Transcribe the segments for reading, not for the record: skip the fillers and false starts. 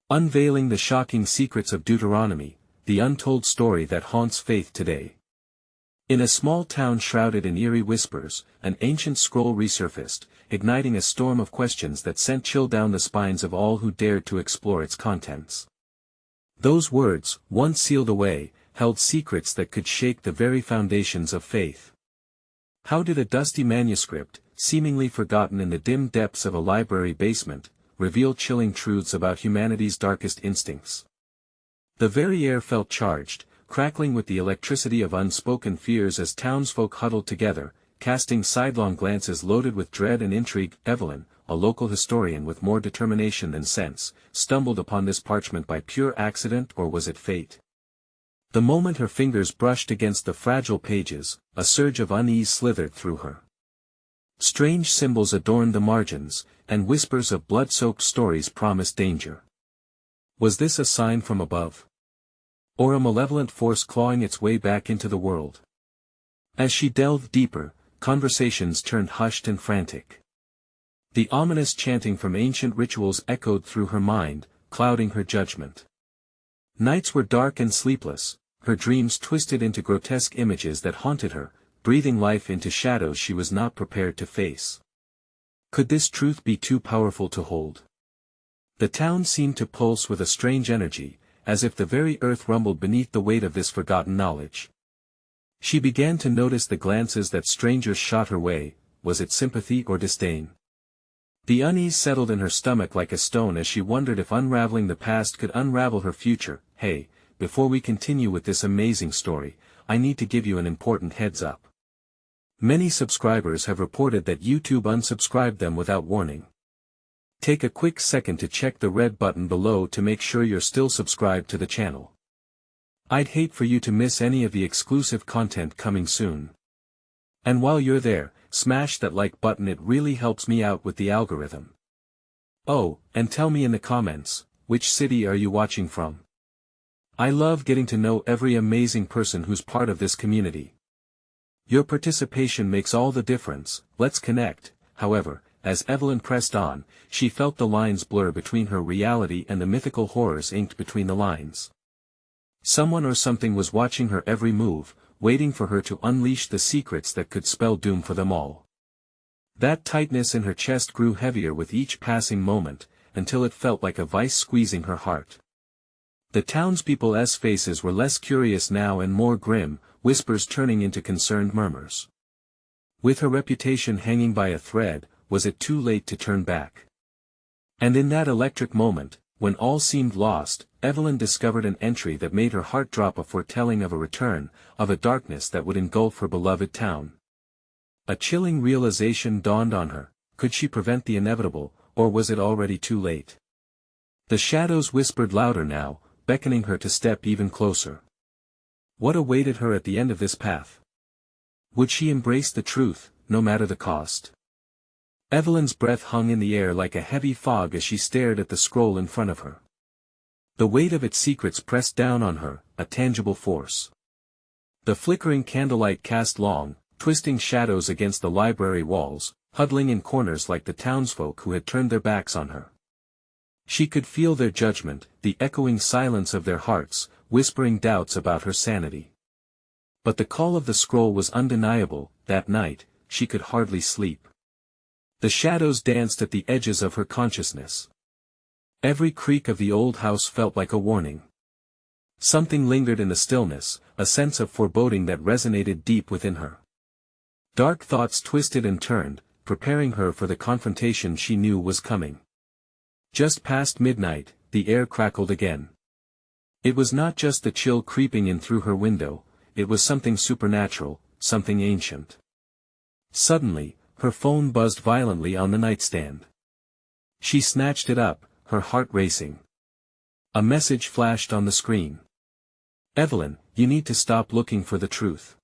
Unveiling the shocking secrets of Deuteronomy, the untold story that haunts faith today. In a small town shrouded in eerie whispers, an ancient scroll resurfaced, igniting a storm of questions that sent chill down the spines of all who dared to explore its contents. Those words, once sealed away, held secrets that could shake the very foundations of faith. How did a dusty manuscript, seemingly forgotten in the dim depths of a library basement, reveal chilling truths about humanity's darkest instincts? The very air felt charged, crackling with the electricity of unspoken fears as townsfolk huddled together, casting sidelong glances loaded with dread and intrigue. Evelyn, a local historian with more determination than sense, stumbled upon this parchment by pure accident, or was it fate? The moment her fingers brushed against the fragile pages, a surge of unease slithered through her. Strange symbols adorned the margins, and whispers of blood-soaked stories promised danger. Was this a sign from above? Or a malevolent force clawing its way back into the world? As she delved deeper, conversations turned hushed and frantic. The ominous chanting from ancient rituals echoed through her mind, clouding her judgment. Nights were dark and sleepless, her dreams twisted into grotesque images that haunted her, breathing life into shadows she was not prepared to face. Could this truth be too powerful to hold? The town seemed to pulse with a strange energy, as if the very earth rumbled beneath the weight of this forgotten knowledge. She began to notice the glances that strangers shot her way. Was it sympathy or disdain? The unease settled in her stomach like a stone as she wondered if unraveling the past could unravel her future. Hey, before we continue with this amazing story, I need to give you an important heads up. Many subscribers have reported that YouTube unsubscribed them without warning. Take a quick second to check the red button below to make sure you're still subscribed to the channel. I'd hate for you to miss any of the exclusive content coming soon. And while you're there, smash that like button, it really helps me out with the algorithm. Oh, and tell me in the comments, which city are you watching from? I love getting to know every amazing person who's part of this community. Your participation makes all the difference. Let's connect. However, as Evelyn pressed on, she felt the lines blur between her reality and the mythical horrors inked between the lines. Someone or something was watching her every move, waiting for her to unleash the secrets that could spell doom for them all. That tightness in her chest grew heavier with each passing moment, until it felt like a vice squeezing her heart. The townspeople's faces were less curious now and more grim, whispers turning into concerned murmurs. With her reputation hanging by a thread, was it too late to turn back? And in that electric moment, when all seemed lost, Evelyn discovered an entry that made her heart drop, a foretelling of a return, of a darkness that would engulf her beloved town. A chilling realization dawned on her: could she prevent the inevitable, or was it already too late? The shadows whispered louder now, beckoning her to step even closer. What awaited her at the end of this path? Would she embrace the truth, no matter the cost? Evelyn's breath hung in the air like a heavy fog as she stared at the scroll in front of her. The weight of its secrets pressed down on her, a tangible force. The flickering candlelight cast long, twisting shadows against the library walls, huddling in corners like the townsfolk who had turned their backs on her. She could feel their judgment, the echoing silence of their hearts, whispering doubts about her sanity. But the call of the scroll was undeniable. That night, she could hardly sleep. The shadows danced at the edges of her consciousness. Every creak of the old house felt like a warning. Something lingered in the stillness, a sense of foreboding that resonated deep within her. Dark thoughts twisted and turned, preparing her for the confrontation she knew was coming. Just past midnight, the air crackled again. It was not just the chill creeping in through her window, it was something supernatural, something ancient. Suddenly, her phone buzzed violently on the nightstand. She snatched it up, her heart racing. A message flashed on the screen. "Evelyn, you need to stop looking for the truth."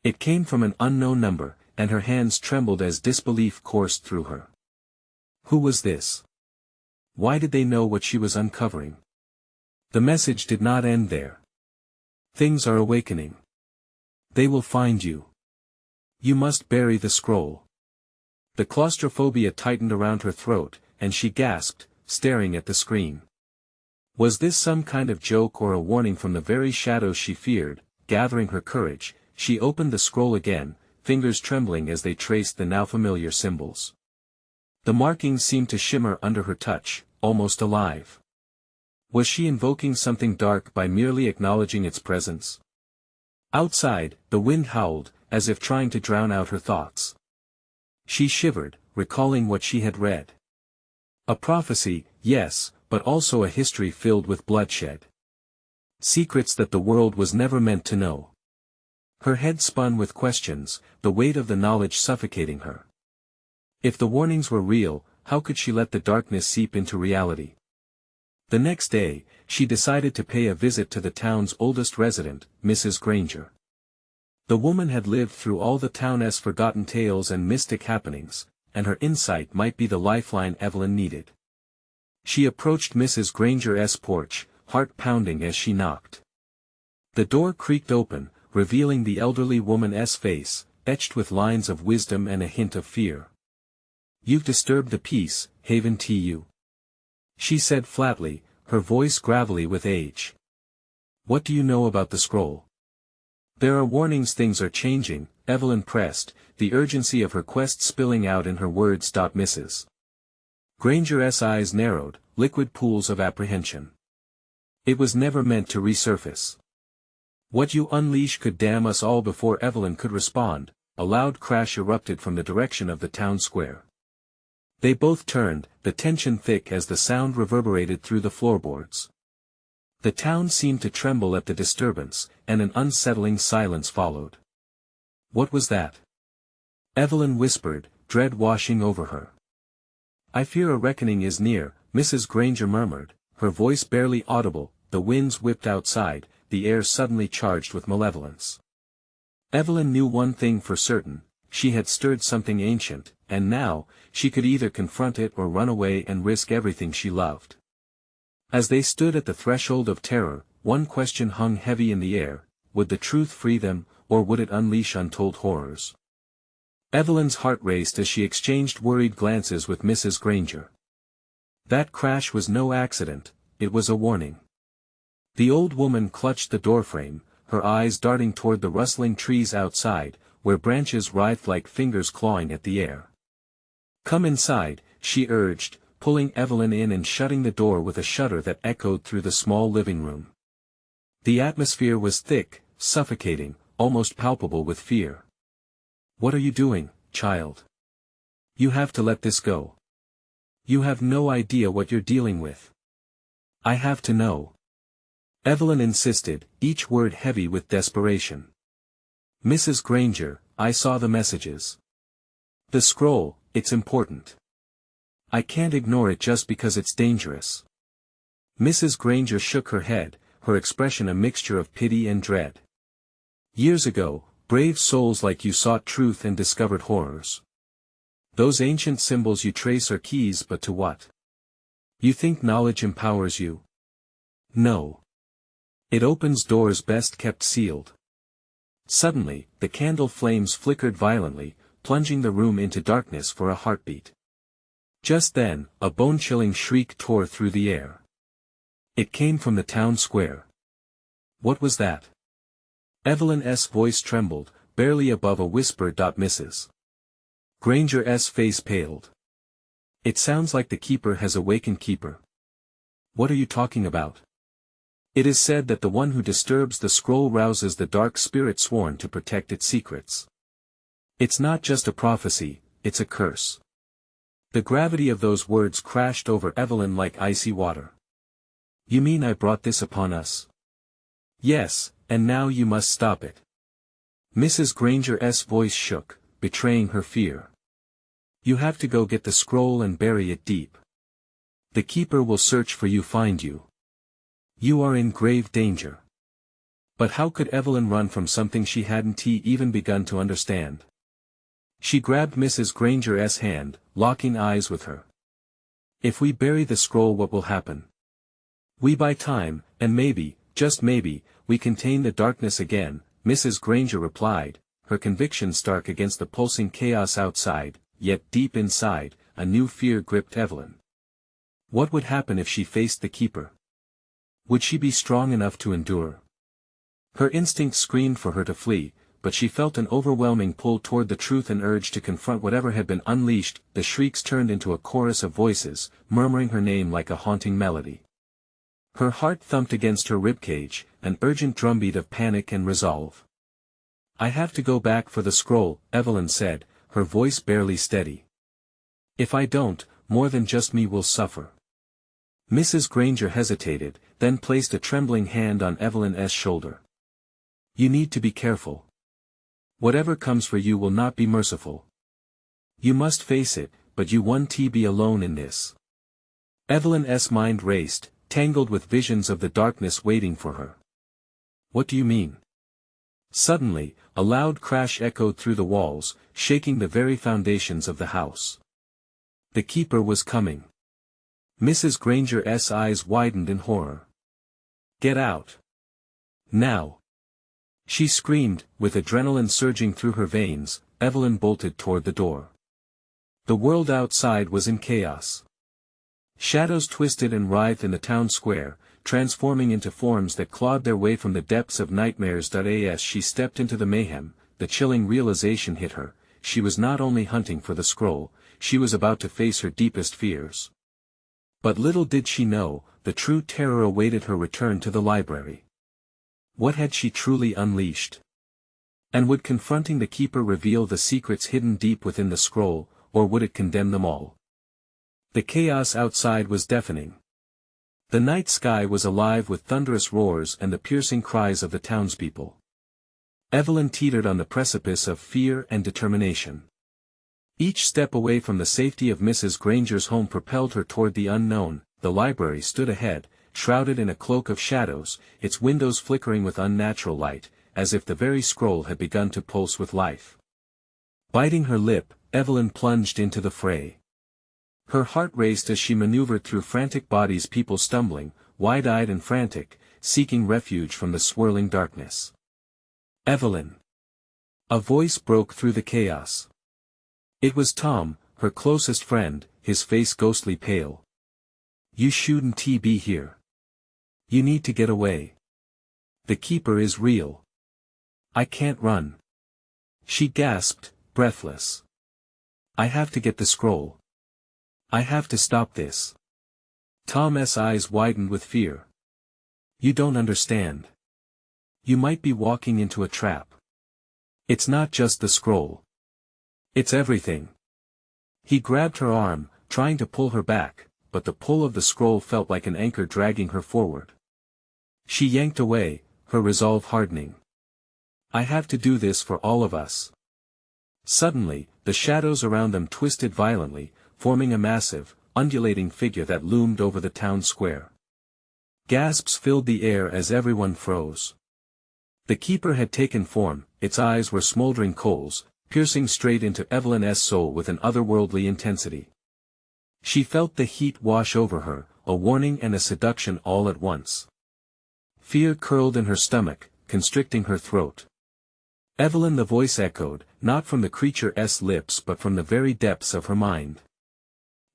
It came from an unknown number, and her hands trembled as disbelief coursed through her. Who was this? Why did they know what she was uncovering? The message did not end there. "Things are awakening. They will find you. You must bury the scroll." The claustrophobia tightened around her throat, and she gasped, staring at the screen. Was this some kind of joke or a warning from the very shadows she feared? Gathering her courage, she opened the scroll again, fingers trembling as they traced the now familiar symbols. The markings seemed to shimmer under her touch, almost alive. Was she invoking something dark by merely acknowledging its presence? Outside, the wind howled, as if trying to drown out her thoughts. She shivered, recalling what she had read. A prophecy, yes, but also a history filled with bloodshed. Secrets that the world was never meant to know. Her head spun with questions, the weight of the knowledge suffocating her. If the warnings were real, how could she let the darkness seep into reality? The next day, she decided to pay a visit to the town's oldest resident, Mrs. Granger. The woman had lived through all the town's forgotten tales and mystic happenings, and her insight might be the lifeline Evelyn needed. She approached Mrs. Granger's porch, heart pounding as she knocked. The door creaked open, revealing the elderly woman's face, etched with lines of wisdom and a hint of fear. "You've disturbed the peace, haven't you?" she said flatly, her voice gravelly with age. "What do you know about the scroll?" "There are warnings things are changing," Evelyn pressed, the urgency of her quest spilling out in her words. Mrs. Granger's eyes narrowed, liquid pools of apprehension. "It was never meant to resurface. What you unleash could damn us all." Before Evelyn could respond, a loud crash erupted from the direction of the town square. They both turned, the tension thick as the sound reverberated through the floorboards. The town seemed to tremble at the disturbance, and an unsettling silence followed. "What was that?" Evelyn whispered, dread washing over her. "I fear a reckoning is near," Mrs. Granger murmured, her voice barely audible. The winds whipped outside, the air suddenly charged with malevolence. Evelyn knew one thing for certain: she had stirred something ancient, and now, she could either confront it or run away and risk everything she loved. As they stood at the threshold of terror, one question hung heavy in the air: would the truth free them, or would it unleash untold horrors? Evelyn's heart raced as she exchanged worried glances with Mrs. Granger. That crash was no accident, it was a warning. The old woman clutched the doorframe, her eyes darting toward the rustling trees outside, where branches writhed like fingers clawing at the air. "Come inside," she urged, pulling Evelyn in and shutting the door with a shudder that echoed through the small living room. The atmosphere was thick, suffocating, almost palpable with fear. "What are you doing, child? You have to let this go. You have no idea what you're dealing with. I have to know." Evelyn insisted, each word heavy with desperation. "Mrs. Granger, I saw the messages. The scroll, it's important. I can't ignore it just because it's dangerous." Mrs. Granger shook her head, her expression a mixture of pity and dread. "Years ago, brave souls like you sought truth and discovered horrors. Those ancient symbols you trace are keys, but to what? You think knowledge empowers you? No. It opens doors best kept sealed." Suddenly, the candle flames flickered violently, plunging the room into darkness for a heartbeat. Just then, a bone-chilling shriek tore through the air. It came from the town square. What was that? Evelyn's voice trembled, barely above a whisper. Mrs. Granger's face paled. "It sounds like the keeper has awakened." "Keeper? What are you talking about?" "It is said that the one who disturbs the scroll rouses the dark spirit sworn to protect its secrets. It's not just a prophecy, it's a curse." The gravity of those words crashed over Evelyn like icy water. "You mean I brought this upon us?" "Yes, and now you must stop it." Mrs. Granger's voice shook, betraying her fear. "You have to go get the scroll and bury it deep. The keeper will search for you, find you. You are in grave danger." But how could Evelyn run from something she hadn't even begun to understand? She grabbed Mrs. Granger's hand, locking eyes with her. "If we bury the scroll, what will happen? We buy time, and maybe, just maybe, we contain the darkness again," Mrs. Granger replied, her conviction stark against the pulsing chaos outside, yet deep inside, a new fear gripped Evelyn. What would happen if she faced the keeper? Would she be strong enough to endure? Her instinct screamed for her to flee, but she felt an overwhelming pull toward the truth and urge to confront whatever had been unleashed. The shrieks turned into a chorus of voices, murmuring her name like a haunting melody. Her heart thumped against her ribcage, an urgent drumbeat of panic and resolve. "I have to go back for the scroll," Evelyn said, her voice barely steady. "If I don't, more than just me will suffer." Mrs. Granger hesitated, then placed a trembling hand on Evelyn's shoulder. "You need to be careful. Whatever comes for you will not be merciful. You must face it, but you won't be alone in this." Evelyn's mind raced, tangled with visions of the darkness waiting for her. "What do you mean?" Suddenly, a loud crash echoed through the walls, shaking the very foundations of the house. The keeper was coming. Mrs. Granger's eyes widened in horror. "Get out! Now!" She screamed, with adrenaline surging through her veins. Evelyn bolted toward the door. The world outside was in chaos. Shadows twisted and writhed in the town square, transforming into forms that clawed their way from the depths of nightmares. As she stepped into the mayhem, the chilling realization hit her: she was not only hunting for the scroll, she was about to face her deepest fears. But little did she know, the true terror awaited her return to the library. What had she truly unleashed? And would confronting the keeper reveal the secrets hidden deep within the scroll, or would it condemn them all? The chaos outside was deafening. The night sky was alive with thunderous roars and the piercing cries of the townspeople. Evelyn teetered on the precipice of fear and determination. Each step away from the safety of Mrs. Granger's home propelled her toward the unknown. The library stood ahead, shrouded in a cloak of shadows, its windows flickering with unnatural light, as if the very scroll had begun to pulse with life. Biting her lip, Evelyn plunged into the fray. Her heart raced as she maneuvered through frantic bodies, people stumbling, wide-eyed and frantic, seeking refuge from the swirling darkness. "Evelyn!" A voice broke through the chaos. It was Tom, her closest friend, his face ghostly pale. "You shouldn't be here. You need to get away. The keeper is real." "I can't run," she gasped, breathless. "I have to get the scroll. I have to stop this." Tom's eyes widened with fear. "You don't understand. You might be walking into a trap. It's not just the scroll. It's everything." He grabbed her arm, trying to pull her back, but the pull of the scroll felt like an anchor dragging her forward. She yanked away, her resolve hardening. "I have to do this for all of us." Suddenly, the shadows around them twisted violently, forming a massive, undulating figure that loomed over the town square. Gasps filled the air as everyone froze. The keeper had taken form, its eyes were smoldering coals, piercing straight into Evelyn's soul with an otherworldly intensity. She felt the heat wash over her, a warning and a seduction all at once. Fear curled in her stomach, constricting her throat. "Evelyn," the voice echoed, not from the creature's lips but from the very depths of her mind.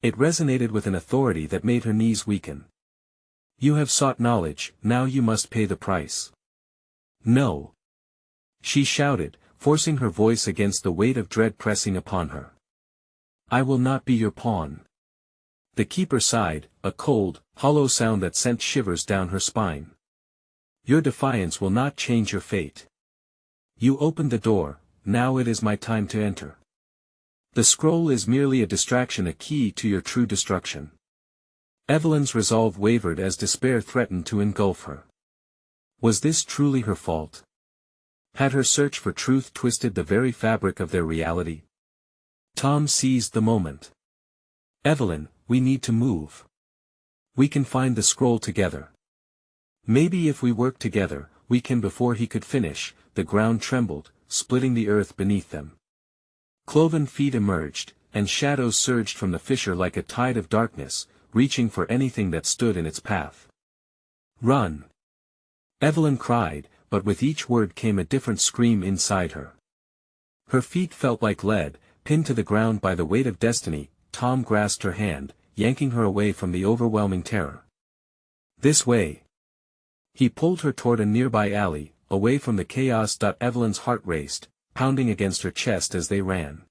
It resonated with an authority that made her knees weaken. "You have sought knowledge, now you must pay the price." "No!" she shouted, forcing her voice against the weight of dread pressing upon her. "I will not be your pawn." The keeper sighed, a cold, hollow sound that sent shivers down her spine. "Your defiance will not change your fate. You opened the door, now it is my time to enter. The scroll is merely a distraction, a key to your true destruction." Evelyn's resolve wavered as despair threatened to engulf her. Was this truly her fault? Had her search for truth twisted the very fabric of their reality? Tom seized the moment. "Evelyn, we need to move. We can find the scroll together. Maybe if we work together, we can." Before he could finish, the ground trembled, splitting the earth beneath them. Cloven feet emerged, and shadows surged from the fissure like a tide of darkness, reaching for anything that stood in its path. "Run!" Evelyn cried, but with each word came a different scream inside her. Her feet felt like lead, pinned to the ground by the weight of destiny. Tom grasped her hand, yanking her away from the overwhelming terror. "This way!" He pulled her toward a nearby alley, away from the chaos. Evelyn's heart raced, pounding against her chest as they ran.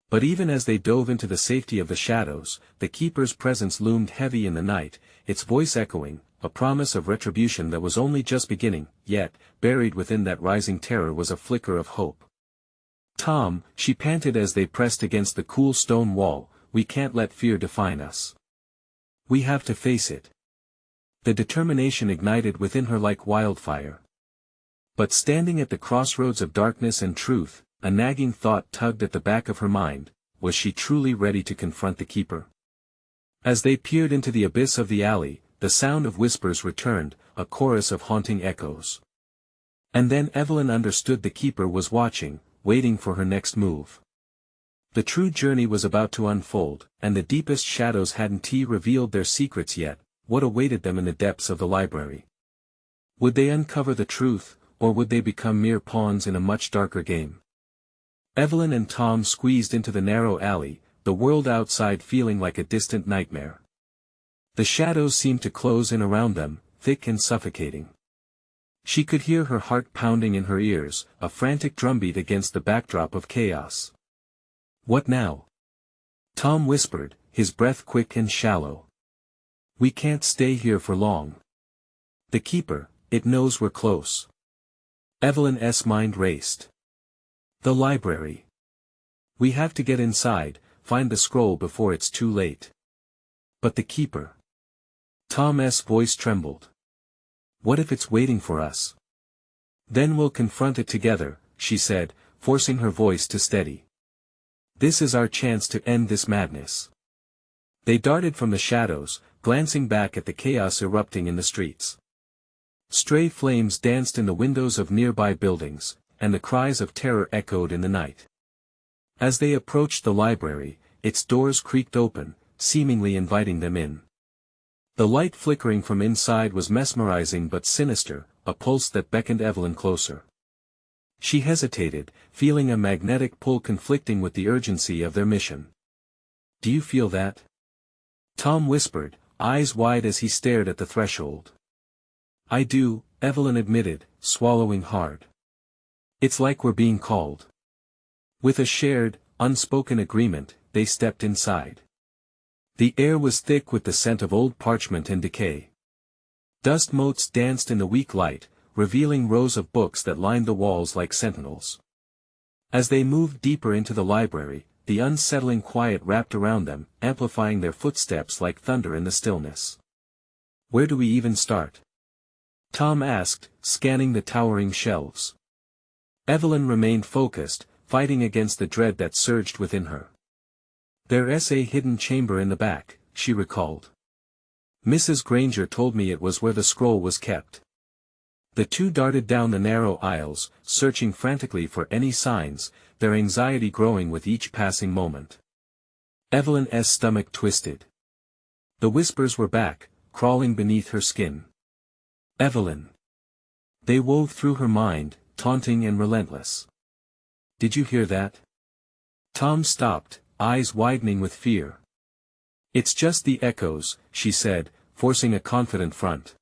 But even as they dove into the safety of the shadows, the keeper's presence loomed heavy in the night, its voice echoing, a promise of retribution that was only just beginning, yet, buried within that rising terror was a flicker of hope. "Tom," she panted as they pressed against the cool stone wall, "we can't let fear define us. We have to face it." The determination ignited within her like wildfire. But standing at the crossroads of darkness and truth, a nagging thought tugged at the back of her mind: was she truly ready to confront the keeper? As they peered into the abyss of the alley, the sound of whispers returned, a chorus of haunting echoes. And then Evelyn understood the keeper was watching, waiting for her next move. The true journey was about to unfold, and the deepest shadows hadn't revealed their secrets yet. What awaited them in the depths of the library? Would they uncover the truth, or would they become mere pawns in a much darker game? Evelyn and Tom squeezed into the narrow alley, the world outside feeling like a distant nightmare. The shadows seemed to close in around them, thick and suffocating. She could hear her heart pounding in her ears, a frantic drumbeat against the backdrop of chaos. "What now?" Tom whispered, his breath quick and shallow. "We can't stay here for long. The keeper, it knows we're close." Evelyn's mind raced. The library. "We have to get inside, find the scroll before it's too late." "But the keeper." Tom's voice trembled. "What if it's waiting for us?" "Then we'll confront it together," she said, forcing her voice to steady. "This is our chance to end this madness." They darted from the shadows, glancing back at the chaos erupting in the streets. Stray flames danced in the windows of nearby buildings, and the cries of terror echoed in the night. As they approached the library, its doors creaked open, seemingly inviting them in. The light flickering from inside was mesmerizing but sinister, a pulse that beckoned Evelyn closer. She hesitated, feeling a magnetic pull conflicting with the urgency of their mission. "Do you feel that?" Tom whispered, eyes wide as he stared at the threshold. "I do," Evelyn admitted, swallowing hard. "It's like we're being called." With a shared, unspoken agreement, they stepped inside. The air was thick with the scent of old parchment and decay. Dust motes danced in the weak light, revealing rows of books that lined the walls like sentinels. As they moved deeper into the library, the unsettling quiet wrapped around them, amplifying their footsteps like thunder in the stillness. "Where do we even start?" Tom asked, scanning the towering shelves. Evelyn remained focused, fighting against the dread that surged within her. "There's a hidden chamber in the back," she recalled. "Mrs. Granger told me it was where the scroll was kept." The two darted down the narrow aisles, searching frantically for any signs, their anxiety growing with each passing moment. Evelyn's stomach twisted. The whispers were back, crawling beneath her skin. "Evelyn." They wove through her mind, taunting and relentless. "Did you hear that?" Tom stopped, eyes widening with fear. "It's just the echoes," she said, forcing a confident front.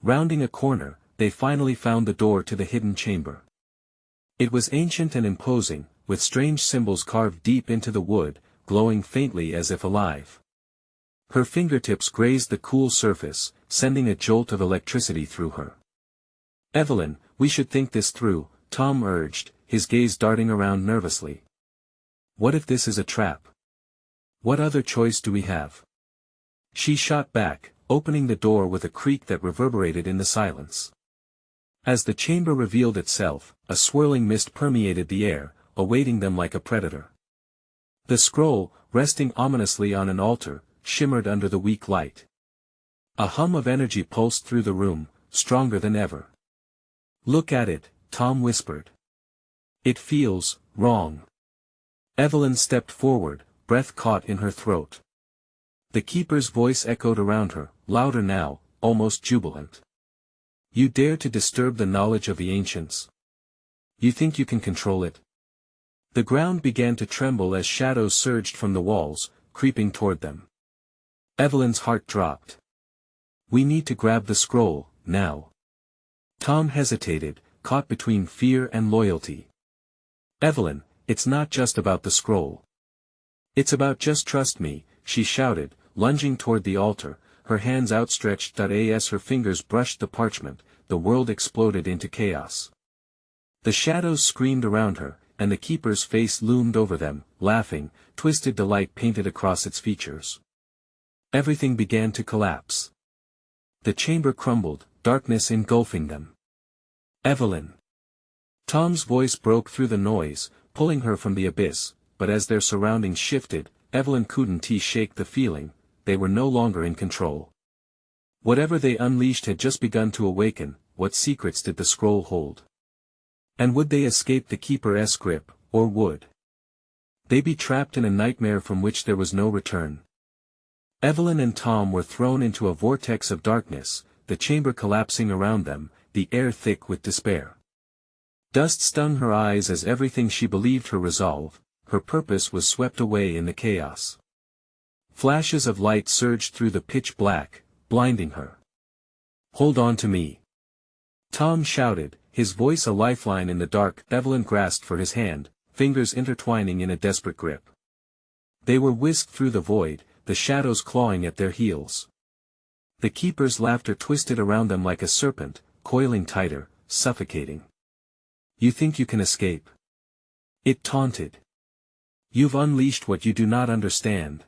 Rounding a corner, they finally found the door to the hidden chamber. It was ancient and imposing, with strange symbols carved deep into the wood, glowing faintly as if alive. Her fingertips grazed the cool surface, sending a jolt of electricity through her. "Evelyn, we should think this through," Tom urged, his gaze darting around nervously. "What if this is a trap? What other choice do we have?" She shot back, opening the door with a creak that reverberated in the silence. As the chamber revealed itself, a swirling mist permeated the air, awaiting them like a predator. The scroll, resting ominously on an altar, shimmered under the weak light. A hum of energy pulsed through the room, stronger than ever. "Look at it," Tom whispered. "It feels wrong." Evelyn stepped forward, breath caught in her throat. The keeper's voice echoed around her, louder now, almost jubilant. "You dare to disturb the knowledge of the ancients? You think you can control it?" The ground began to tremble as shadows surged from the walls, creeping toward them. Evelyn's heart dropped. "We need to grab the scroll," now. Tom hesitated, caught between fear and loyalty. Evelyn, it's not just about the scroll. It's about just trust me, she shouted, lunging toward the altar, her hands outstretched. As her fingers brushed the parchment, the world exploded into chaos. The shadows screamed around her, and the keeper's face loomed over them, laughing, twisted delight painted across its features. Everything began to collapse. The chamber crumbled, darkness engulfing them. Evelyn. Tom's voice broke through the noise, pulling her from the abyss, but as their surroundings shifted, Evelyn couldn't shake the feeling, they were no longer in control. Whatever they unleashed had just begun to awaken. What secrets did the scroll hold? And would they escape the keeper's grip, or would they be trapped in a nightmare from which there was no return? Evelyn and Tom were thrown into a vortex of darkness, the chamber collapsing around them, the air thick with despair. Dust stung her eyes as everything she believed her resolve, her purpose was swept away in the chaos. Flashes of light surged through the pitch black, blinding her. Hold on to me. Tom shouted, his voice a lifeline in the dark. Evelyn grasped for his hand, fingers intertwining in a desperate grip. They were whisked through the void, the shadows clawing at their heels. The keeper's laughter twisted around them like a serpent, coiling tighter, suffocating. You think you can escape? It taunted. You've unleashed what you do not understand.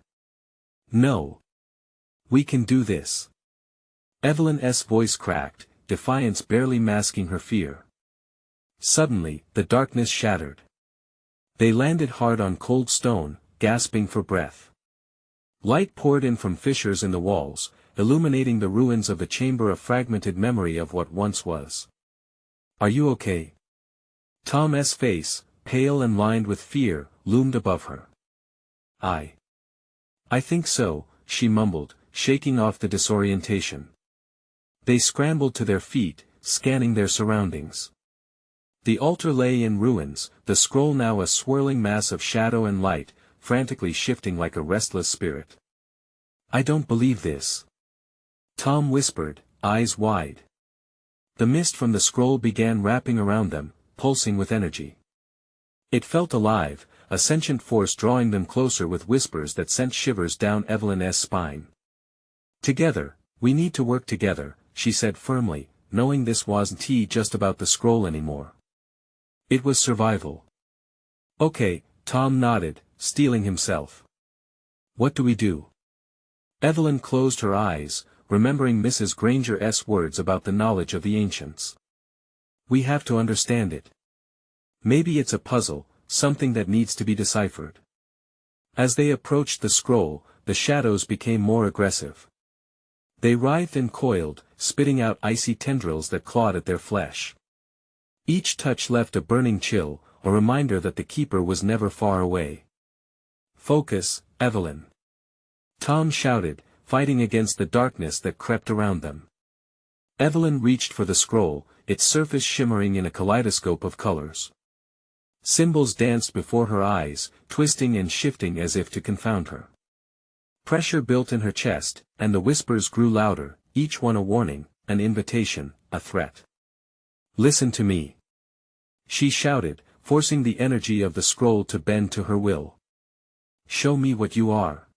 No. We can do this. Evelyn's voice cracked, defiance barely masking her fear. Suddenly, the darkness shattered. They landed hard on cold stone, gasping for breath. Light poured in from fissures in the walls, illuminating the ruins of the chamber, a fragmented memory of what once was. Are you okay? Tom's face, pale and lined with fear, loomed above her. I think so, she mumbled, shaking off the disorientation. They scrambled to their feet, scanning their surroundings. The altar lay in ruins, the scroll now a swirling mass of shadow and light, frantically shifting like a restless spirit. I don't believe this. Tom whispered, eyes wide. The mist from the scroll began wrapping around them, pulsing with energy. It felt alive, a sentient force drawing them closer with whispers that sent shivers down Evelyn's spine. Together, we need to work together, she said firmly, knowing this wasn't just about the scroll anymore. It was survival. Okay, Tom nodded, steeling himself. What do we do? Evelyn closed her eyes, remembering Mrs. Granger's words about the knowledge of the ancients. We have to understand it. Maybe it's a puzzle, something that needs to be deciphered. As they approached the scroll, the shadows became more aggressive. They writhed and coiled, spitting out icy tendrils that clawed at their flesh. Each touch left a burning chill, a reminder that the keeper was never far away. Focus, Evelyn. Tom shouted, fighting against the darkness that crept around them. Evelyn reached for the scroll, its surface shimmering in a kaleidoscope of colors. Symbols danced before her eyes, twisting and shifting as if to confound her. Pressure built in her chest, and the whispers grew louder, each one a warning, an invitation, a threat. Listen to me. She shouted, forcing the energy of the scroll to bend to her will. Show me what you are.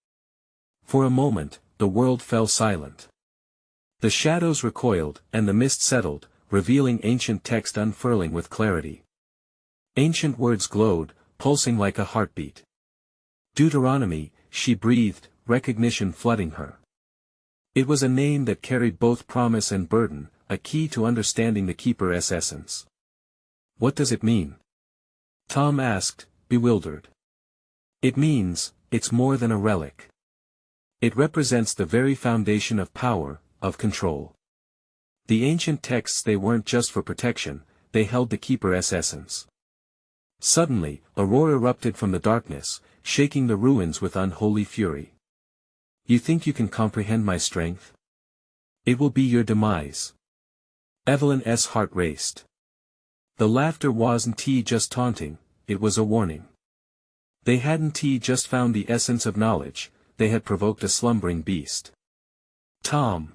For a moment, the world fell silent. The shadows recoiled, and the mist settled, revealing ancient text unfurling with clarity. Ancient words glowed, pulsing like a heartbeat. Deuteronomy, she breathed, recognition flooding her. It was a name that carried both promise and burden, a key to understanding the keeper's essence. What does it mean? Tom asked, bewildered. It means, it's more than a relic. It represents the very foundation of power, of control. The ancient texts, they weren't just for protection, they held the keeper's essence. Suddenly, a roar erupted from the darkness, shaking the ruins with unholy fury. You think you can comprehend my strength? It will be your demise. Evelyn's heart raced. The laughter wasn't just taunting, it was a warning. They hadn't just found the essence of knowledge, they had provoked a slumbering beast. Tom.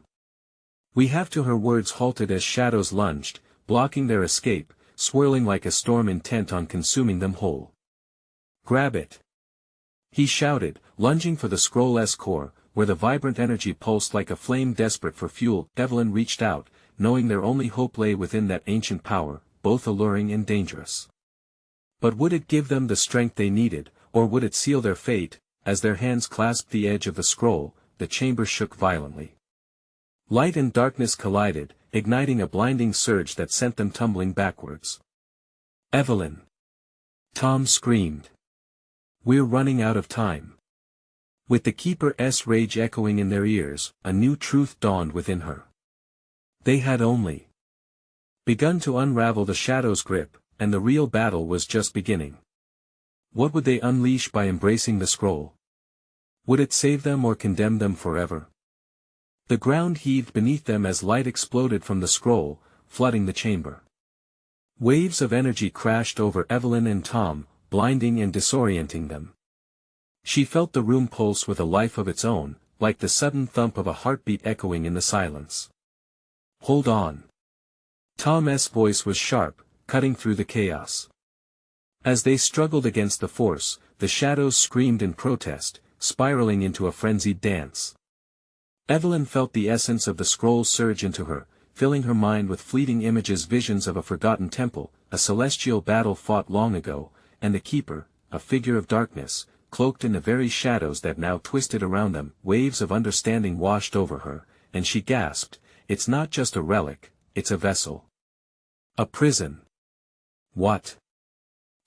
We have to. Her words halted as shadows lunged, blocking their escape, swirling like a storm intent on consuming them whole. Grab it! He shouted, lunging for the scroll's core, where the vibrant energy pulsed like a flame desperate for fuel. Evelyn reached out, knowing their only hope lay within that ancient power, both alluring and dangerous. But would it give them the strength they needed, or would it seal their fate? As their hands clasped the edge of the scroll, the chamber shook violently. Light and darkness collided, igniting a blinding surge that sent them tumbling backwards. Evelyn! Tom screamed. We're running out of time. With the Keeper's rage echoing in their ears, a new truth dawned within her. They had only begun to unravel the shadow's grip, and the real battle was just beginning. What would they unleash by embracing the scroll? Would it save them or condemn them forever? The ground heaved beneath them as light exploded from the scroll, flooding the chamber. Waves of energy crashed over Evelyn and Tom, blinding and disorienting them. She felt the room pulse with a life of its own, like the sudden thump of a heartbeat echoing in the silence. Hold on. Tom's voice was sharp, cutting through the chaos. As they struggled against the force, the shadows screamed in protest, spiraling into a frenzied dance. Evelyn felt the essence of the scroll surge into her, filling her mind with fleeting images, visions of a forgotten temple, a celestial battle fought long ago, and the Keeper, a figure of darkness, cloaked in the very shadows that now twisted around them. Waves of understanding washed over her, and she gasped, "It's not just a relic, it's a vessel. A prison." What?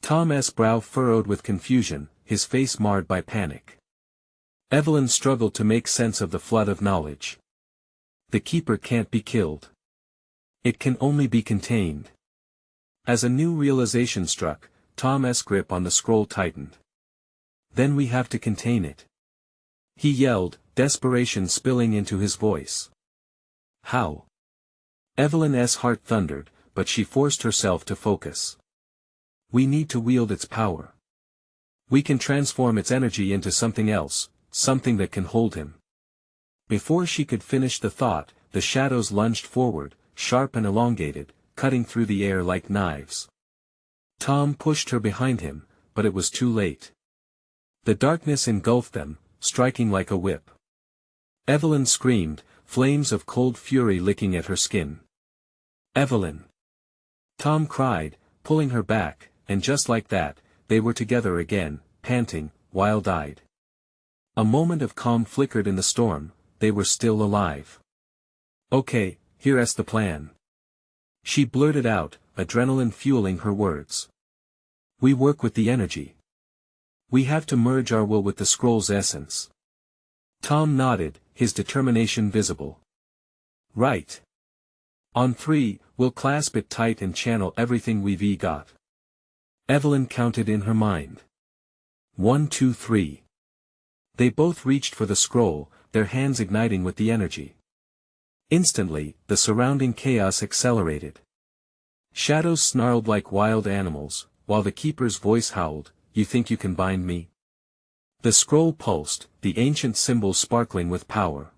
Tom's brow furrowed with confusion, his face marred by panic. Evelyn struggled to make sense of the flood of knowledge. The Keeper can't be killed. It can only be contained. As a new realization struck, Tom's grip on the scroll tightened. Then we have to contain it. He yelled, desperation spilling into his voice. How? Evelyn's heart thundered, but she forced herself to focus. We need to wield its power. We can transform its energy into something else, something that can hold him. Before she could finish the thought, the shadows lunged forward, sharp and elongated, cutting through the air like knives. Tom pushed her behind him, but it was too late. The darkness engulfed them, striking like a whip. Evelyn screamed, flames of cold fury licking at her skin. Evelyn! Tom cried, pulling her back, and just like that, they were together again, panting, wild-eyed. A moment of calm flickered in the storm, they were still alive. Okay, here's the plan. She blurted out, adrenaline fueling her words. We work with the energy. We have to merge our will with the scroll's essence. Tom nodded, his determination visible. Right. On 3, we'll clasp it tight and channel everything we've got. Evelyn counted in her mind. 1, 2, 3. They both reached for the scroll, their hands igniting with the energy. Instantly, the surrounding chaos accelerated. Shadows snarled like wild animals, while the Keeper's voice howled, "You think you can bind me?" The scroll pulsed, the ancient symbol sparkling with power.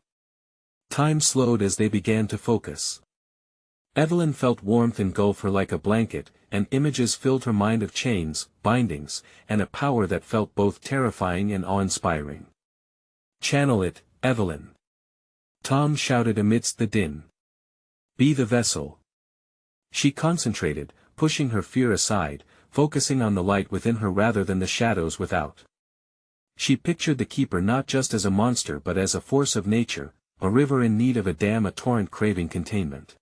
Time slowed as they began to focus. Evelyn felt warmth engulf her like a blanket, and images filled her mind of chains, bindings, and a power that felt both terrifying and awe-inspiring. Channel it, Evelyn. Tom shouted amidst the din. Be the vessel. She concentrated, pushing her fear aside, focusing on the light within her rather than the shadows without. She pictured the Keeper not just as a monster but as a force of nature, a river in need of a dam, a torrent craving containment.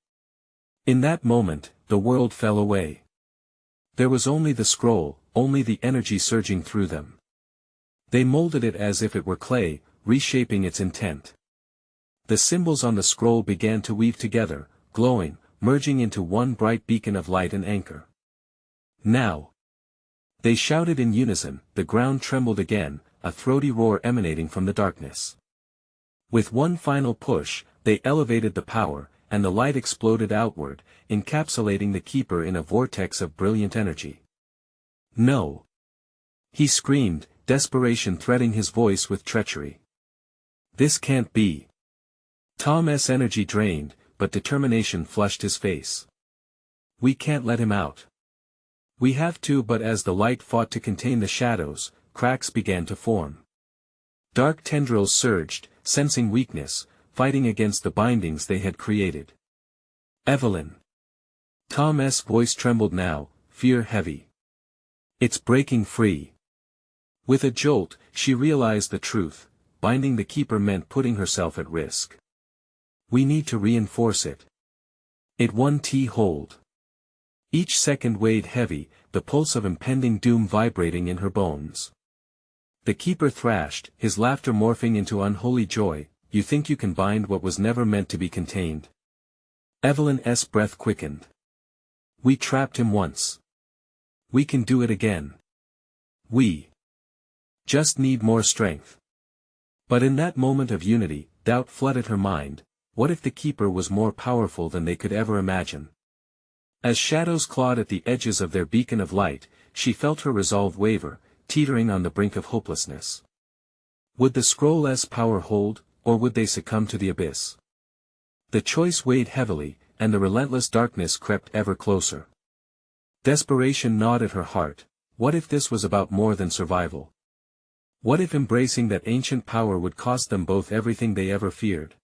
In that moment, the world fell away. There was only the scroll, only the energy surging through them. They molded it as if it were clay, reshaping its intent. The symbols on the scroll began to weave together, glowing, merging into one bright beacon of light and anchor. Now! They shouted in unison, the ground trembled again, a throaty roar emanating from the darkness. With one final push, they elevated the power, and the light exploded outward, encapsulating the Keeper in a vortex of brilliant energy. No! He screamed, desperation threading his voice with treachery. This can't be. Tom's energy drained, but determination flushed his face. "We can't let him out." "We have to," but as the light fought to contain the shadows, cracks began to form. Dark tendrils surged, sensing weakness, fighting against the bindings they had created. "Evelyn." Tom's voice trembled now, fear heavy. "It's breaking free." With a jolt, she realized the truth: binding the keeper meant putting herself at risk. "We need to reinforce it." It won hold. Each second weighed heavy, the pulse of impending doom vibrating in her bones. The keeper thrashed, his laughter morphing into unholy joy. "You think you can bind what was never meant to be contained?" Evelyn's breath quickened. "We trapped him once. We can do it again. We just need more strength." But in that moment of unity, doubt flooded her mind. What if the keeper was more powerful than they could ever imagine? As shadows clawed at the edges of their beacon of light, she felt her resolve waver, teetering on the brink of hopelessness. Would the scroll's power hold, or would they succumb to the abyss? The choice weighed heavily, and the relentless darkness crept ever closer. Desperation gnawed at her heart. What if this was about more than survival? What if embracing that ancient power would cost them both everything they ever feared?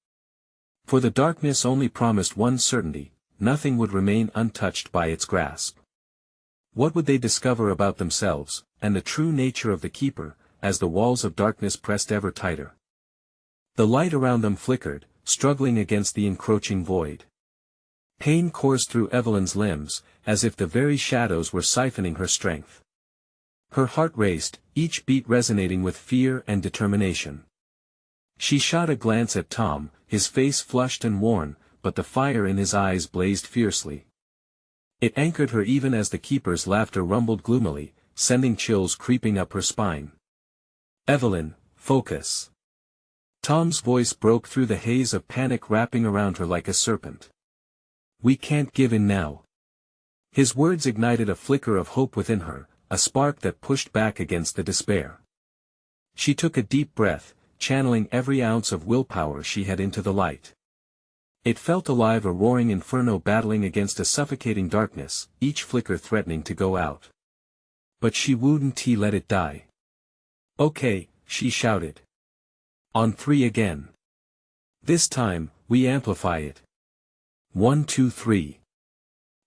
For the darkness only promised one certainty: nothing would remain untouched by its grasp. What would they discover about themselves, and the true nature of the keeper, as the walls of darkness pressed ever tighter? The light around them flickered, struggling against the encroaching void. Pain coursed through Evelyn's limbs, as if the very shadows were siphoning her strength. Her heart raced, each beat resonating with fear and determination. She shot a glance at Tom, his face flushed and worn, but the fire in his eyes blazed fiercely. It anchored her even as the keeper's laughter rumbled gloomily, sending chills creeping up her spine. "Evelyn, focus." Tom's voice broke through the haze of panic wrapping around her like a serpent. "We can't give in now." His words ignited a flicker of hope within her, a spark that pushed back against the despair. She took a deep breath, channeling every ounce of willpower she had into the light. It felt alive, a roaring inferno battling against a suffocating darkness, each flicker threatening to go out. But she wouldn't let it die. "Okay," she shouted. "On three again. This time, we amplify it. 1, 2, 3.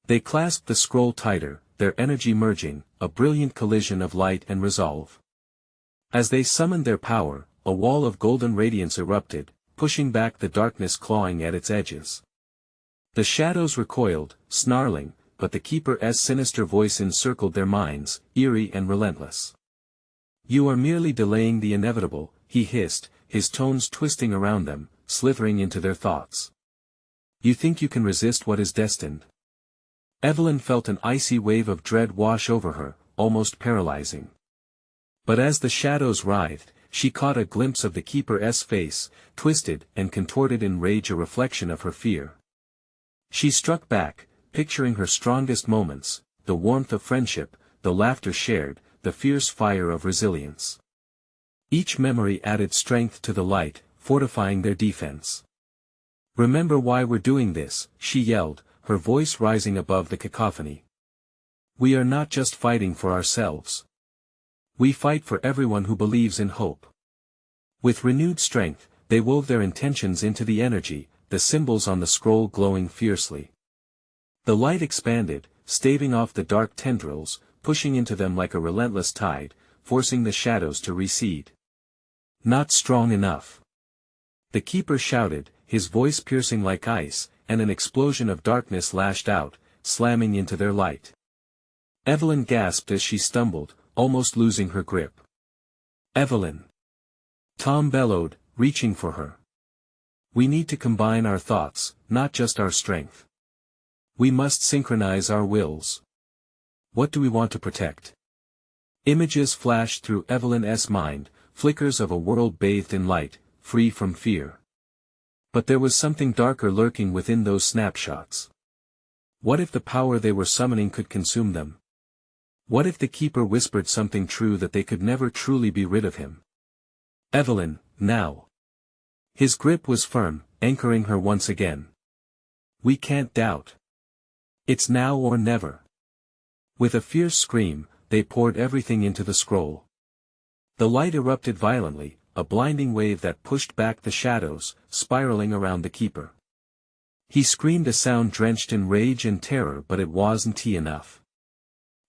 They clasped the scroll tighter, their energy merging, a brilliant collision of light and resolve. As they summoned their power, a wall of golden radiance erupted, pushing back the darkness clawing at its edges. The shadows recoiled, snarling, but the keeper's sinister voice encircled their minds, eerie and relentless. "You are merely delaying the inevitable," he hissed, his tones twisting around them, slithering into their thoughts. "You think you can resist what is destined?" Evelyn felt an icy wave of dread wash over her, almost paralyzing. But as the shadows writhed, she caught a glimpse of the keeper's face, twisted and contorted in rage, a reflection of her fear. She struck back, picturing her strongest moments, the warmth of friendship, the laughter shared, the fierce fire of resilience. Each memory added strength to the light, fortifying their defense. "Remember why we're doing this," she yelled, her voice rising above the cacophony. "We are not just fighting for ourselves. We fight for everyone who believes in hope." With renewed strength, they wove their intentions into the energy, the symbols on the scroll glowing fiercely. The light expanded, staving off the dark tendrils, pushing into them like a relentless tide, forcing the shadows to recede. "Not strong enough." The keeper shouted, his voice piercing like ice, and an explosion of darkness lashed out, slamming into their light. Evelyn gasped as she stumbled, almost losing her grip. "Evelyn!" Tom bellowed, reaching for her. "We need to combine our thoughts, not just our strength. We must synchronize our wills. What do we want to protect?" Images flashed through Evelyn's mind, flickers of a world bathed in light, free from fear. But there was something darker lurking within those snapshots. What if the power they were summoning could consume them? What if the keeper whispered something true, that they could never truly be rid of him? "Evelyn, now!" His grip was firm, anchoring her once again. We can't doubt. It's now or never. With a fierce scream, they poured everything into the scroll. The light erupted violently, a blinding wave that pushed back the shadows, spiraling around the keeper. He screamed a sound drenched in rage and terror, but it wasn't enough.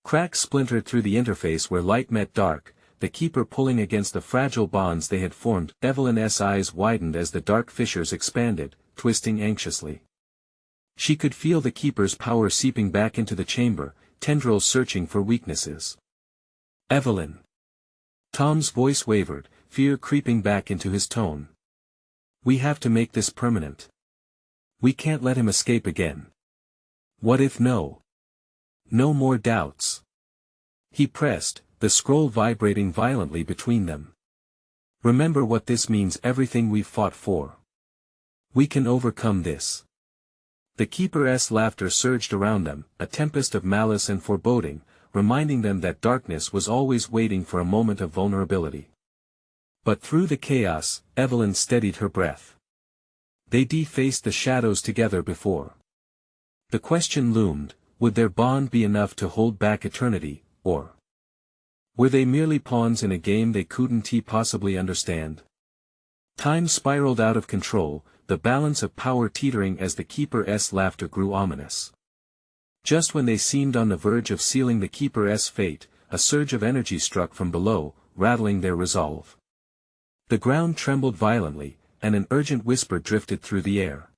Cracks splintered through the interface where light met dark, the keeper pulling against the fragile bonds they had formed. Evelyn's eyes widened as the dark fissures expanded, twisting anxiously. She could feel the keeper's power seeping back into the chamber, tendrils searching for weaknesses. Evelyn. Tom's voice wavered, fear creeping back into his tone. We have to make this permanent. We can't let him escape again. What if no? No more doubts. He pressed, the scroll vibrating violently between them. Remember what this means, everything we've fought for. We can overcome this. The keeper's laughter surged around them, a tempest of malice and foreboding, reminding them that darkness was always waiting for a moment of vulnerability. But through the chaos, Evelyn steadied her breath. They defaced the shadows together before. The question loomed, would their bond be enough to hold back eternity, or were they merely pawns in a game they couldn't possibly understand? Time spiraled out of control, the balance of power teetering as the keeper's laughter grew ominous. Just when they seemed on the verge of sealing the keeper's fate, a surge of energy struck from below, rattling their resolve. The ground trembled violently, and an urgent whisper drifted through the air.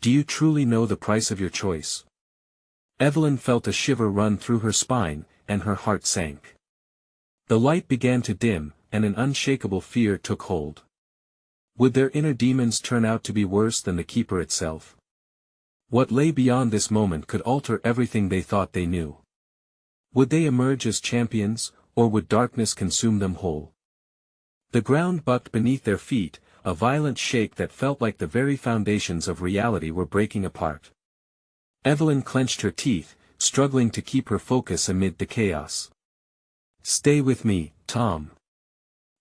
Do you truly know the price of your choice? Evelyn felt a shiver run through her spine, and her heart sank. The light began to dim, and an unshakable fear took hold. Would their inner demons turn out to be worse than the keeper itself? What lay beyond this moment could alter everything they thought they knew. Would they emerge as champions, or would darkness consume them whole? The ground bucked beneath their feet, a violent shake that felt like the very foundations of reality were breaking apart. Evelyn clenched her teeth, struggling to keep her focus amid the chaos. Stay with me, Tom.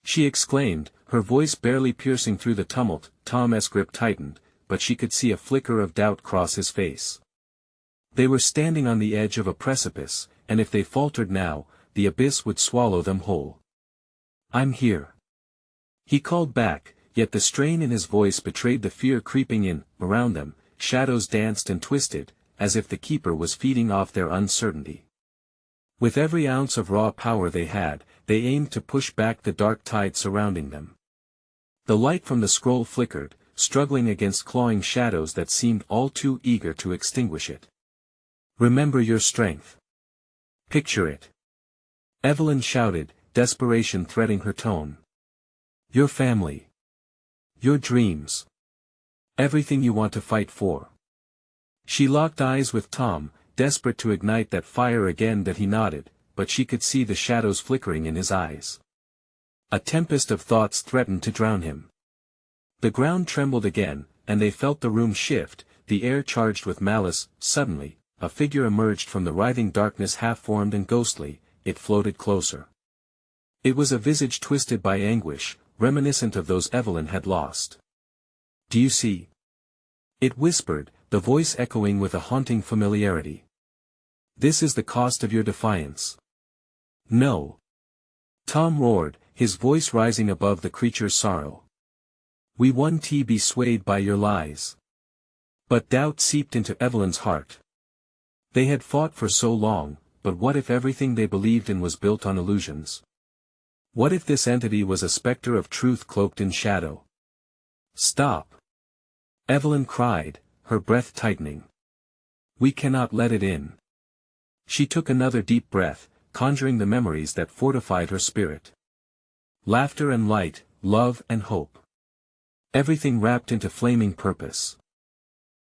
She exclaimed, her voice barely piercing through the tumult. Tom's grip tightened, but she could see a flicker of doubt cross his face. They were standing on the edge of a precipice, and if they faltered now, the abyss would swallow them whole. I'm here. He called back, yet the strain in his voice betrayed the fear creeping in. Around them, shadows danced and twisted, as if the keeper was feeding off their uncertainty. With every ounce of raw power they had, they aimed to push back the dark tide surrounding them. The light from the scroll flickered, struggling against clawing shadows that seemed all too eager to extinguish it. Remember your strength. Picture it. Evelyn shouted, desperation threading her tone. Your family. Your dreams. Everything you want to fight for. She locked eyes with Tom, desperate to ignite that fire again. That he nodded, but she could see the shadows flickering in his eyes. A tempest of thoughts threatened to drown him. The ground trembled again, and they felt the room shift, the air charged with malice. Suddenly, a figure emerged from the writhing darkness, half-formed and ghostly. It floated closer. It was a visage twisted by anguish, reminiscent of those Evelyn had lost. Do you see? It whispered, the voice echoing with a haunting familiarity. This is the cost of your defiance. No. Tom roared, his voice rising above the creature's sorrow. We won't be swayed by your lies. But doubt seeped into Evelyn's heart. They had fought for so long, but what if everything they believed in was built on illusions? What if this entity was a specter of truth cloaked in shadow? Stop! Evelyn cried, her breath tightening. We cannot let it in. She took another deep breath, conjuring the memories that fortified her spirit. Laughter and light, love and hope. Everything wrapped into flaming purpose.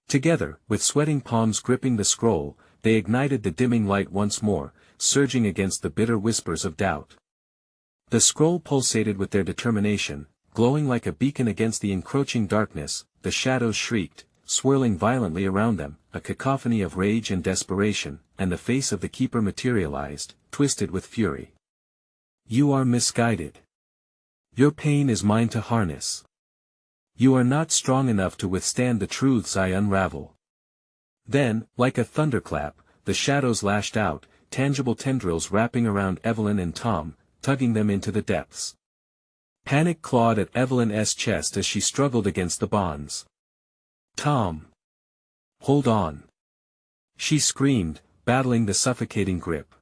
Together, with sweating palms gripping the scroll, they ignited the dimming light once more, surging against the bitter whispers of doubt. The scroll pulsated with their determination, glowing like a beacon against the encroaching darkness. The shadows shrieked, swirling violently around them, a cacophony of rage and desperation, and the face of the keeper materialized, twisted with fury. You are misguided. Your pain is mine to harness. You are not strong enough to withstand the truths I unravel. Then, like a thunderclap, the shadows lashed out, tangible tendrils wrapping around Evelyn and Tom, tugging them into the depths. Panic clawed at Evelyn's chest as she struggled against the bonds. "Tom! Hold on!" she screamed, battling the suffocating grip.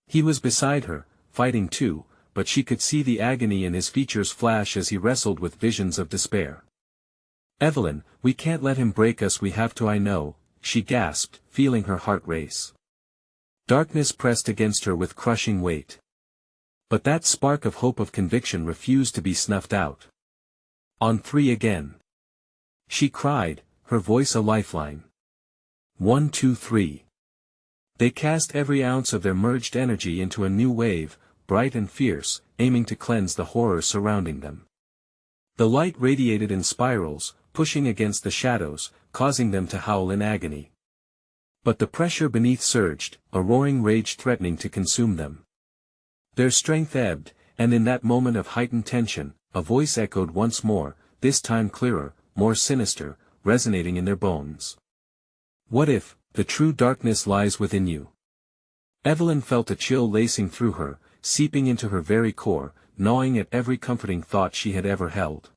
He was beside her, fighting too, but she could see the agony in his features flash as he wrestled with visions of despair. "Evelyn, we can't let him break us, we have to, I know," she gasped, feeling her heart race. Darkness pressed against her with crushing weight. But that spark of hope of conviction refused to be snuffed out. "On three again!" she cried, her voice a lifeline. 1, 2, 3. They cast every ounce of their merged energy into a new wave, bright and fierce, aiming to cleanse the horror surrounding them. The light radiated in spirals, pushing against the shadows, causing them to howl in agony. But the pressure beneath surged, a roaring rage threatening to consume them. Their strength ebbed, and in that moment of heightened tension, a voice echoed once more, this time clearer, more sinister, resonating in their bones. "What if, the true darkness lies within you?" Evelyn felt a chill lacing through her, seeping into her very core, gnawing at every comforting thought she had ever held.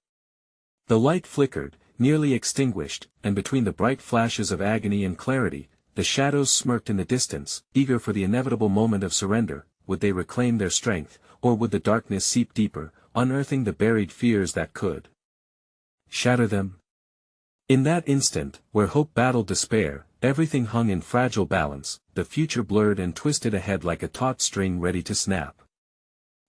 The light flickered, nearly extinguished, and between the bright flashes of agony and clarity, the shadows smirked in the distance, eager for the inevitable moment of surrender. Would they reclaim their strength, or would the darkness seep deeper, unearthing the buried fears that could shatter them? In that instant, where hope battled despair, everything hung in fragile balance, the future blurred and twisted ahead like a taut string ready to snap.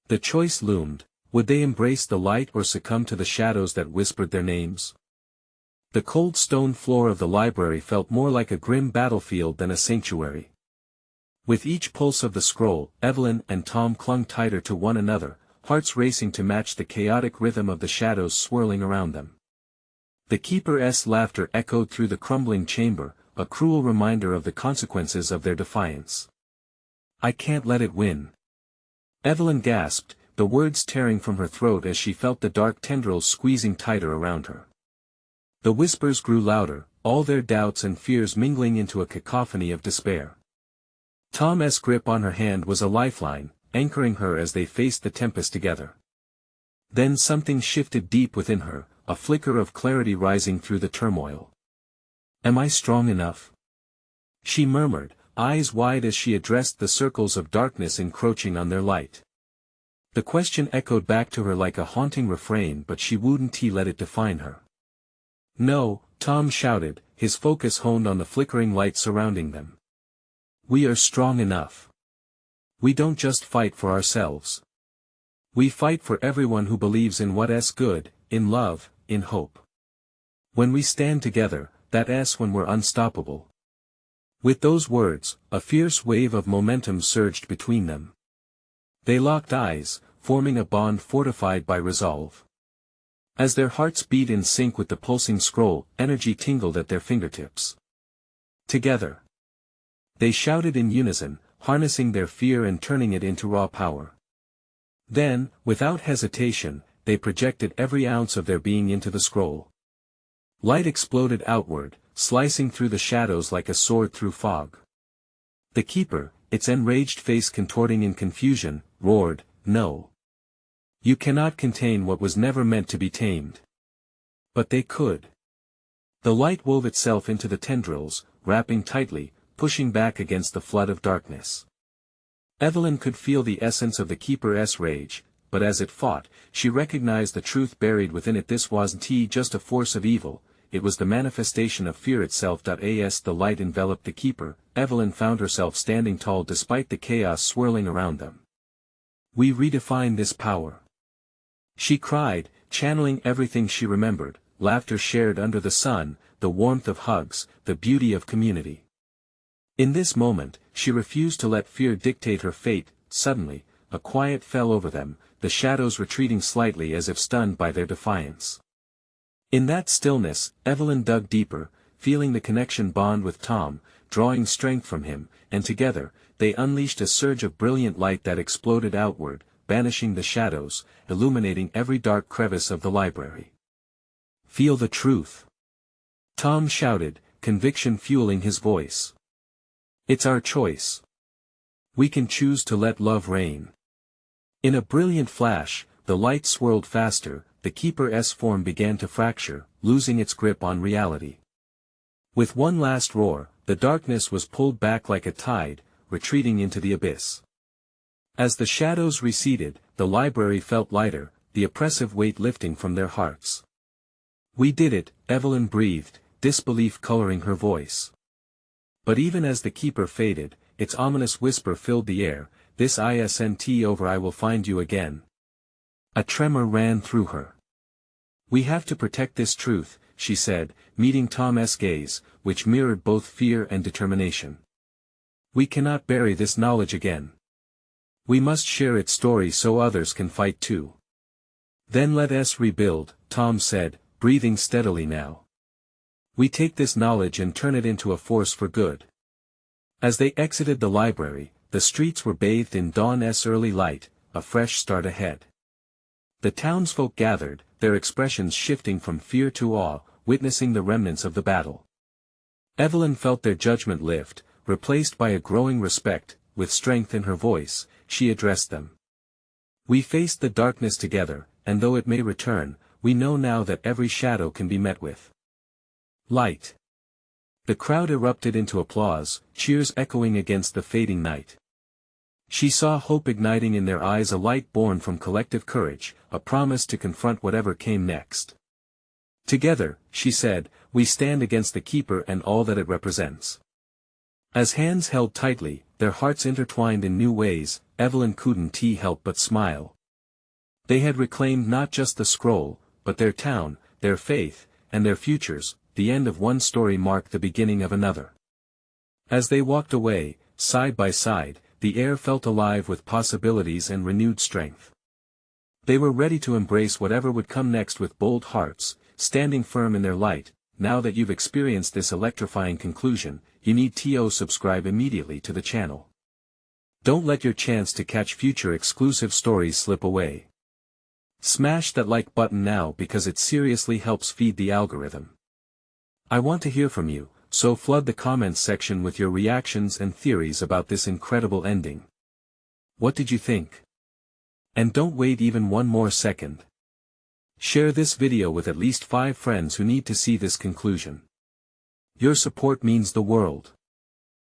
The choice loomed: would they embrace the light or succumb to the shadows that whispered their names? The cold stone floor of the library felt more like a grim battlefield than a sanctuary. With each pulse of the scroll, Evelyn and Tom clung tighter to one another, hearts racing to match the chaotic rhythm of the shadows swirling around them. The keeper's laughter echoed through the crumbling chamber, a cruel reminder of the consequences of their defiance. "I can't let it win." Evelyn gasped, the words tearing from her throat as she felt the dark tendrils squeezing tighter around her. The whispers grew louder, all their doubts and fears mingling into a cacophony of despair. Tom's grip on her hand was a lifeline, anchoring her as they faced the tempest together. Then something shifted deep within her, a flicker of clarity rising through the turmoil. "Am I strong enough?" she murmured, eyes wide as she addressed the circles of darkness encroaching on their light. The question echoed back to her like a haunting refrain, but she wouldn't let it define her. "No," Tom shouted, his focus honed on the flickering light surrounding them. "We are strong enough. We don't just fight for ourselves. We fight for everyone who believes in what's good, in love, in hope. When we stand together, that's when we're unstoppable." With those words, a fierce wave of momentum surged between them. They locked eyes, forming a bond fortified by resolve. As their hearts beat in sync with the pulsing scroll, energy tingled at their fingertips. Together, they shouted in unison, harnessing their fear and turning it into raw power. Then, without hesitation, they projected every ounce of their being into the scroll. Light exploded outward, slicing through the shadows like a sword through fog. The keeper, its enraged face contorting in confusion, roared, "No! You cannot contain what was never meant to be tamed." But they could. The light wove itself into the tendrils, wrapping tightly, pushing back against the flood of darkness. Evelyn could feel the essence of the keeper's rage, but as it fought, she recognized the truth buried within it. This wasn't just a force of evil, it was the manifestation of fear itself. As the light enveloped the keeper, Evelyn found herself standing tall despite the chaos swirling around them. "We redefine this power," she cried, channeling everything she remembered: laughter shared under the sun, the warmth of hugs, the beauty of community. In this moment, she refused to let fear dictate her fate. Suddenly, a quiet fell over them, the shadows retreating slightly as if stunned by their defiance. In that stillness, Evelyn dug deeper, feeling the connection bond with Tom, drawing strength from him, and together, they unleashed a surge of brilliant light that exploded outward, banishing the shadows, illuminating every dark crevice of the library. "Feel the truth!" Tom shouted, conviction fueling his voice. It's our choice. We can choose to let love reign. In a brilliant flash, the light swirled faster, the Keeper's form began to fracture, losing its grip on reality. With one last roar, the darkness was pulled back like a tide, retreating into the abyss. As the shadows receded, the library felt lighter, the oppressive weight lifting from their hearts. "We did it," Evelyn breathed, disbelief coloring her voice. But even as the Keeper faded, its ominous whisper filled the air, "This isn't over, I will find you again." A tremor ran through her. "We have to protect this truth," she said, meeting Tom's gaze, which mirrored both fear and determination. "We cannot bury this knowledge again. We must share its story so others can fight too." "Then let us rebuild," Tom said, breathing steadily now. "We take this knowledge and turn it into a force for good." As they exited the library, the streets were bathed in dawn's early light, a fresh start ahead. The townsfolk gathered, their expressions shifting from fear to awe, witnessing the remnants of the battle. Evelyn felt their judgment lift, replaced by a growing respect. With strength in her voice, she addressed them. "We faced the darkness together, and though it may return, we know now that every shadow can be met with light." The crowd erupted into applause, cheers echoing against the fading night. She saw hope igniting in their eyes, a light born from collective courage, a promise to confront whatever came next. "Together," she said, "we stand against the Keeper and all that it represents." As hands held tightly, their hearts intertwined in new ways, Evelyn couldn't help but smile. They had reclaimed not just the scroll, but their town, their faith, and their futures. The end of one story marked the beginning of another. As they walked away, side by side, the air felt alive with possibilities and renewed strength. They were ready to embrace whatever would come next with bold hearts, standing firm in their light. Now that you've experienced this electrifying conclusion, you need to subscribe immediately to the channel. Don't let your chance to catch future exclusive stories slip away. Smash that like button now because it seriously helps feed the algorithm. I want to hear from you, so flood the comments section with your reactions and theories about this incredible ending. What did you think? And don't wait even one more second. Share this video with at least 5 friends who need to see this conclusion. Your support means the world.